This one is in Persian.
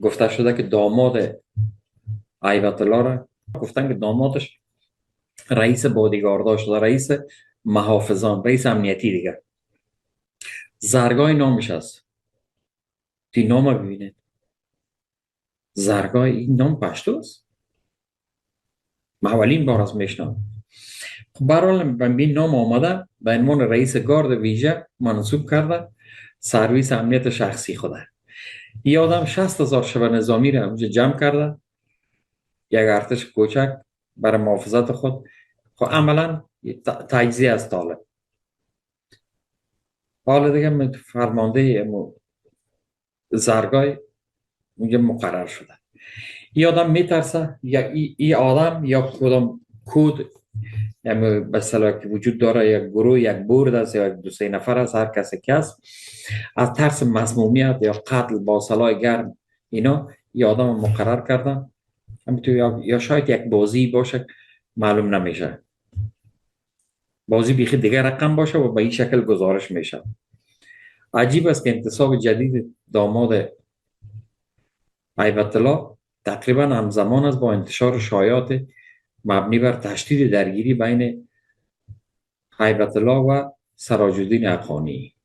گفته شده که داماد هیبت الله را گفتن که دامادش رئیس بادیگاردار شده، رئیس محافظان، رئیس امنیتی دیگه. زرگای نامش است. تی نام ببینید، زرگای، این نام پشتو است. من اولین بار از میشنم. خب برحال به این نام آمده به عنوان رئیس گارد ویژه منصوب کرده سرویس امنیت شخصی خوده. این آدم 60,000 شب نظامی را اونجا جمع کرده، یک ارتش کوچک برای محافظت خود. خب عملا تجزیه از طالب. حالا دیگه فرمانده زرگای اونجا مقرر شده. این آدم میترسه یا این آدم یا کدام کود، یعنی به اصطلاح که وجود داره یک گروه، یک برد است یا یک دو سه نفر است، هر کسی که است، از ترس مسمومیت یا قتل با سلاح گرم اینا این آدم مقرر کردن. همینطور یا شاید یک بازی باشه، معلوم نمیشه، بازی بیخی دیگه رقم باشه و به این شکل گزارش میشه. عجیب است که انتصاب جدید داماد هیبت الله تقریبا همزمان است با انتشار شایعات مبنی بر تشدید درگیری بین هیبت الله و سراج الدین حقانی.